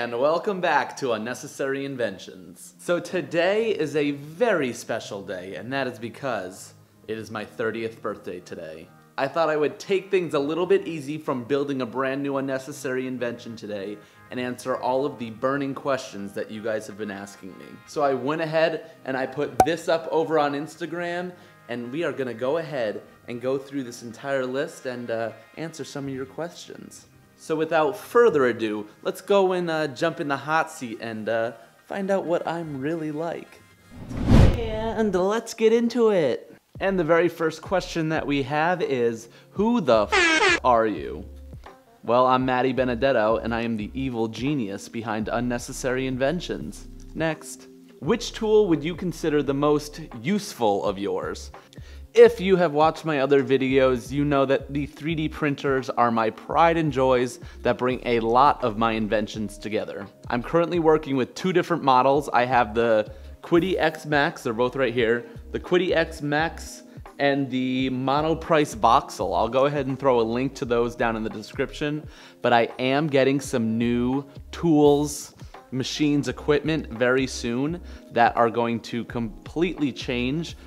And welcome back to Unnecessary Inventions. So today is a very special day, and that is because it is my 30th birthday today. I thought I would take things a little bit easy from building a brand new unnecessary invention today and answer all of the burning questions that you guys have been asking me. So I went ahead and I put this up over on Instagram, and we are gonna go ahead and go through this entire list and answer some of your questions. So without further ado, let's go and jump in the hot seat and find out what I'm really like. And let's get into it. And the very first question that we have is, who the f are you? Well, I'm Matty Benedetto, and I am the evil genius behind Unnecessary Inventions. Next. Which tool would you consider the most useful of yours? If you have watched my other videos, you know that the 3D printers are my pride and joys that bring a lot of my inventions together. I'm currently working with two different models. I have the Qidi X Max, they're both right here, the Qidi X Max and the Monoprice Voxel. I'll go ahead and throw a link to those down in the description, but I am getting some new tools, machines, equipment very soon that are going to completely change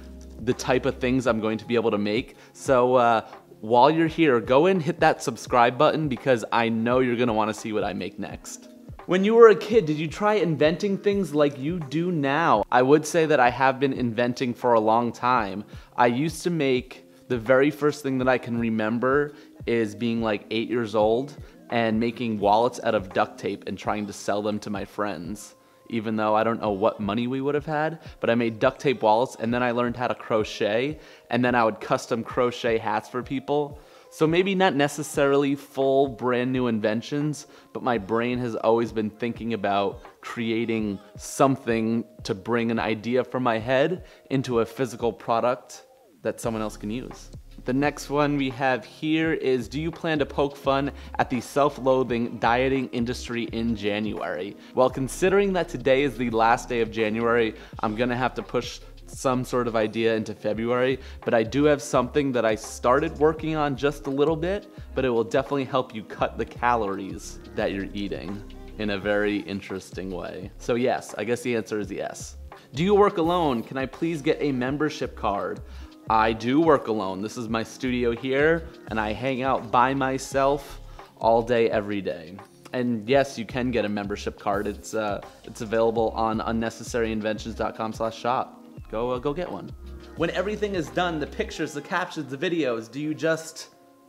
the type of things I'm going to be able to make. So while you're here, go and hit that subscribe button because I know you're gonna wanna see what I make next. When you were a kid, did you try inventing things like you do now? I would say that I have been inventing for a long time. I used to make, the very first thing that I can remember is being like 8 years old and making wallets out of duct tape and trying to sell them to my friends. Even though I don't know what money we would have had, but I made duct tape wallets, and then I learned how to crochet, and then I would custom crochet hats for people. So maybe not necessarily full brand new inventions, but my brain has always been thinking about creating something to bring an idea from my head into a physical product that someone else can use. The next one we have here is, do you plan to poke fun at the self-loathing dieting industry in January? Well, considering that today is the last day of January, I'm gonna have to push some sort of idea into February, but I do have something that I started working on just a little bit, but it will definitely help you cut the calories that you're eating in a very interesting way. So yes, I guess the answer is yes. Do you work alone? Can I please get a membership card? I do work alone. This is my studio here, and I hang out by myself all day, every day. And yes, you can get a membership card. It's available on unnecessaryinventions.com/shop. Go get one. When everything is done, the pictures, the captions, the videos, do you just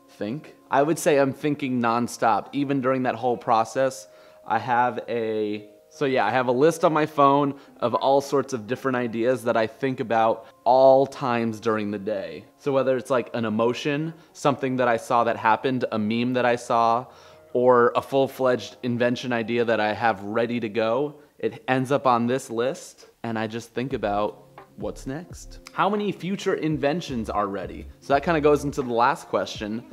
think? I would say I'm thinking nonstop. Even during that whole process, I have a list on my phone of all sorts of different ideas that I think about all times during the day. So whether it's like an emotion, something that I saw that happened, a meme that I saw, or a full-fledged invention idea that I have ready to go, it ends up on this list, and I just think about what's next. How many future inventions are ready? So that kind of goes into the last question.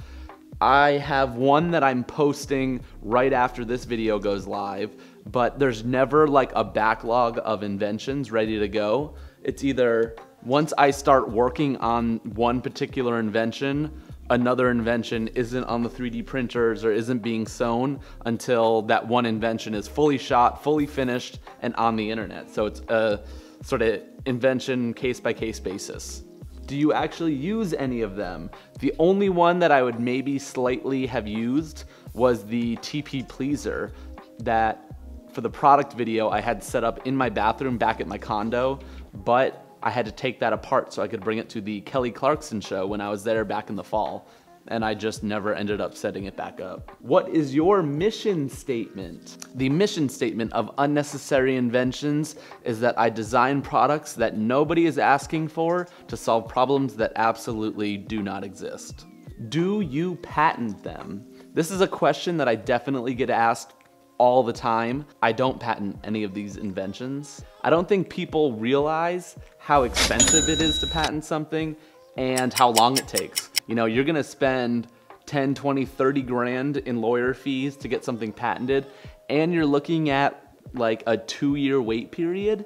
I have one that I'm posting right after this video goes live, but there's never like a backlog of inventions ready to go. It's either once I start working on one particular invention, another invention isn't on the 3D printers or isn't being sewn until that one invention is fully shot, fully finished, and on the internet. So it's a sort of invention case-by-case basis. Do you actually use any of them? The only one that I would maybe slightly have used was the TP Pleaser that for the product video I had set up in my bathroom back at my condo, but I had to take that apart so I could bring it to the Kelly Clarkson show when I was there back in the fall, and I just never ended up setting it back up. What is your mission statement? The mission statement of Unnecessary Inventions is that I design products that nobody is asking for to solve problems that absolutely do not exist. Do you patent them? This is a question that I definitely get asked all the time. I don't patent any of these inventions. I don't think people realize how expensive it is to patent something and how long it takes. You know, you're gonna spend 10, 20, 30 grand in lawyer fees to get something patented, and you're looking at like a 2-year wait period.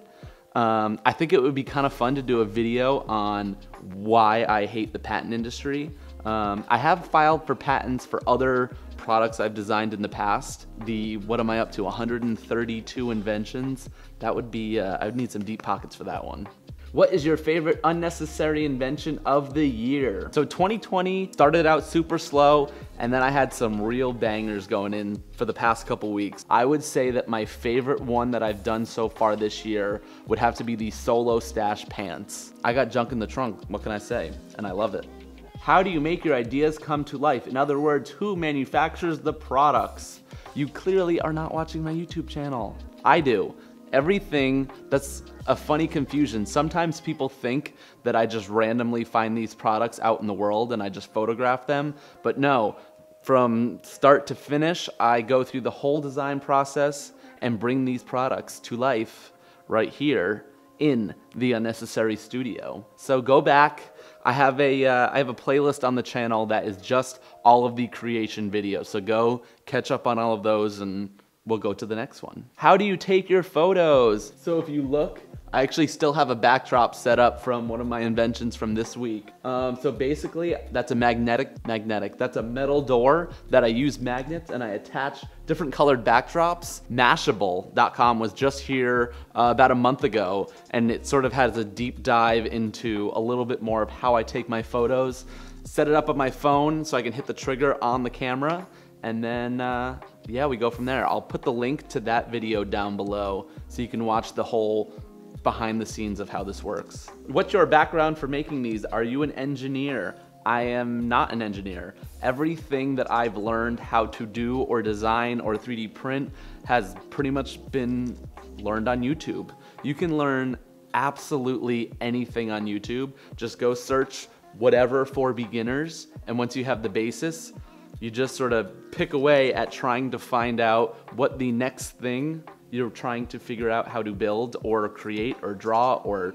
I think it would be kind of fun to do a video on why I hate the patent industry. I have filed for patents for other products I've designed in the past. What am I up to, 132 inventions? That would be, I would need some deep pockets for that one. What is your favorite unnecessary invention of the year? So 2020 started out super slow, and then I had some real bangers going in for the past couple weeks. I would say that my favorite one that I've done so far this year would have to be the solo stash pants. I got junk in the trunk, what can I say? And I love it. How do you make your ideas come to life? In other words, who manufactures the products? You clearly are not watching my YouTube channel. I do. Everything, that's a funny confusion. Sometimes people think that I just randomly find these products out in the world and I just photograph them, but no, from start to finish, I go through the whole design process and bring these products to life right here in the Unnecessary Studio. So go back. I have a playlist on the channel that is just all of the creation videos. So go catch up on all of those and we'll go to the next one. How do you take your photos? So if you look, I actually still have a backdrop set up from one of my inventions from this week. So basically, that's a that's a metal door that I use magnets and I attach different colored backdrops. Mashable.com was just here about a month ago, and it sort of has a deep dive into a little bit more of how I take my photos. Set it up on my phone so I can hit the trigger on the camera, and then yeah, we go from there. I'll put the link to that video down below so you can watch the whole behind the scenes of how this works. What's your background for making these? Are you an engineer? I am not an engineer. Everything that I've learned how to do or design or 3D print has pretty much been learned on YouTube. You can learn absolutely anything on YouTube. Just go search whatever for beginners, and once you have the basis, you just sort of pick away at trying to find out what the next thing you're trying to figure out how to build or create or draw or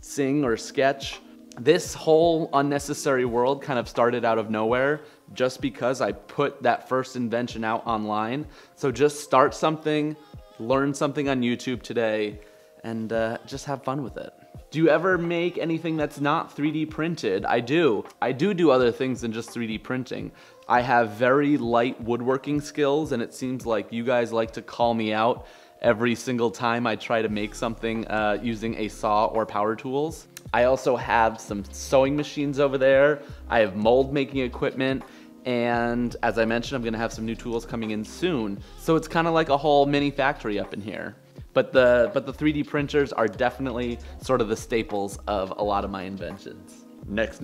sing or sketch. This whole unnecessary world kind of started out of nowhere just because I put that first invention out online. So just start something, learn something on YouTube today, and just have fun with it. Do you ever make anything that's not 3D printed? I do. I do other things than just 3D printing. I have very light woodworking skills, and it seems like you guys like to call me out every single time I try to make something using a saw or power tools. I also have some sewing machines over there. I have mold making equipment, and as I mentioned, I'm gonna have some new tools coming in soon. So it's kind of like a whole mini factory up in here. But the 3D printers are definitely sort of the staples of a lot of my inventions. Next.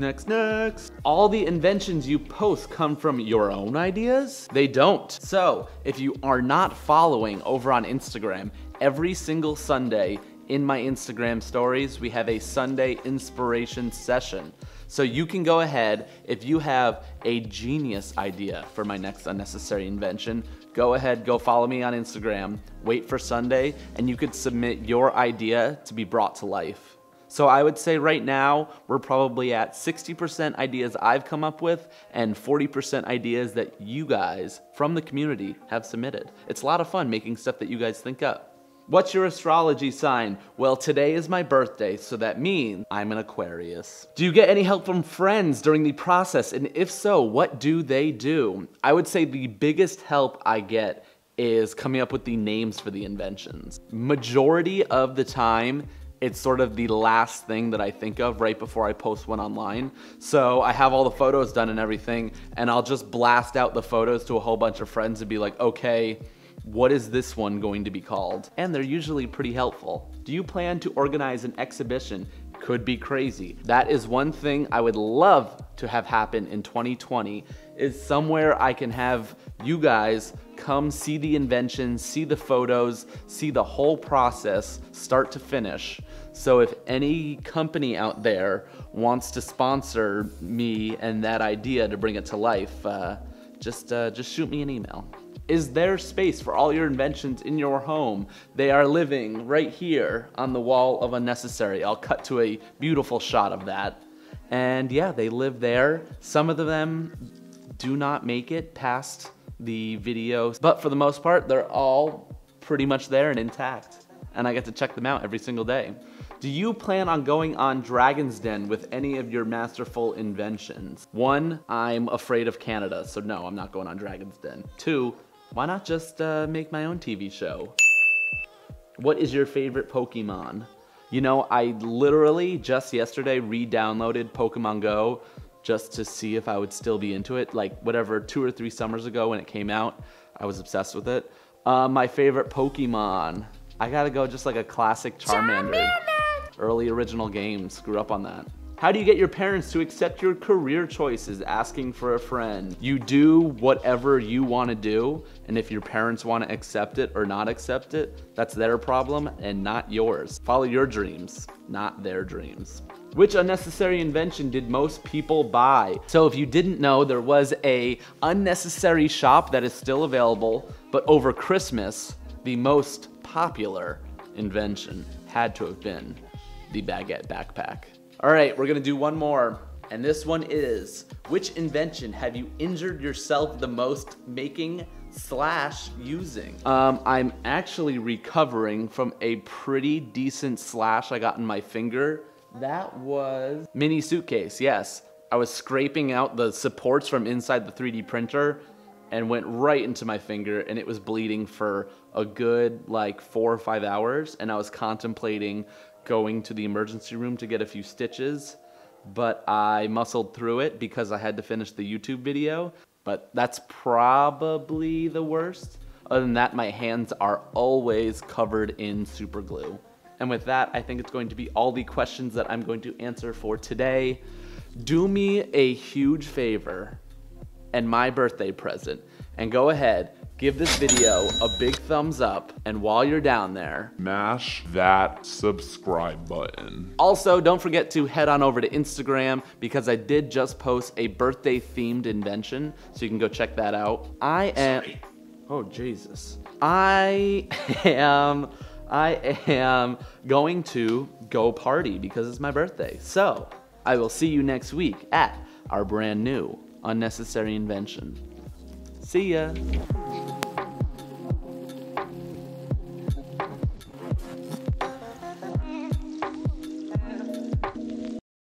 All the inventions you post come from your own ideas? They don't. So if you are not following over on Instagram, every single Sunday in my Instagram stories, we have a Sunday inspiration session. So you can go ahead, if you have a genius idea for my next unnecessary invention, go ahead, go follow me on Instagram, wait for Sunday, and you could submit your idea to be brought to life. So I would say right now, we're probably at 60% ideas I've come up with and 40% ideas that you guys from the community have submitted. It's a lot of fun making stuff that you guys think up. What's your astrology sign? Well, today is my birthday, so that means I'm an Aquarius. Do you get any help from friends during the process? And if so, what do they do? I would say the biggest help I get is coming up with the names for the inventions. Majority of the time, it's sort of the last thing that I think of right before I post one online. So I have all the photos done and everything, and I'll just blast out the photos to a whole bunch of friends and be like, okay, what is this one going to be called? And they're usually pretty helpful. Do you plan to organize an exhibition? Could be crazy. That is one thing I would love to have happen in 2020, is somewhere I can have you guys come see the inventions, see the photos, see the whole process start to finish. So if any company out there wants to sponsor me and that idea to bring it to life, just shoot me an email. Is there space for all your inventions in your home? They are living right here on the wall of Unnecessary. I'll cut to a beautiful shot of that. And yeah, they live there. Some of them do not make it past the videos, but for the most part, they're all pretty much there and intact. And I get to check them out every single day. Do you plan on going on Dragon's Den with any of your masterful inventions? 1, I'm afraid of Canada, so no, I'm not going on Dragon's Den. 2, why not just make my own TV show? What is your favorite Pokemon? You know, I literally just yesterday re-downloaded Pokemon Go just to see if I would still be into it. Like whatever, 2 or 3 summers ago when it came out, I was obsessed with it. My favorite Pokemon, I gotta go just like a classic Charmander. Early original games, grew up on that. How do you get your parents to accept your career choices? Asking for a friend. You do whatever you want to do, and if your parents want to accept it or not accept it, that's their problem and not yours. Follow your dreams, not their dreams. Which unnecessary invention did most people buy? So if you didn't know, there was a unnecessary shop that is still available, but over Christmas, the most popular invention had to have been the baguette backpack. All right, we're gonna do one more, and this one is, which invention have you injured yourself the most making / using? I'm actually recovering from a pretty decent slash I got in my finger. That was mini suitcase, yes. I was scraping out the supports from inside the 3D printer and went right into my finger, and it was bleeding for a good like 4 or 5 hours, and I was contemplating going to the emergency room to get a few stitches, but I muscled through it because I had to finish the YouTube video, but that's probably the worst. Other than that, my hands are always covered in super glue. And with that, I think it's going to be all the questions that I'm going to answer for today. Do me a huge favor and my birthday present, and go ahead, give this video a big thumbs up, and while you're down there, mash that subscribe button. Also, don't forget to head on over to Instagram because I did just post a birthday themed invention, so you can go check that out. Oh Jesus. I am going to go party because it's my birthday. So, I will see you next week at our brand new unnecessary invention. See ya.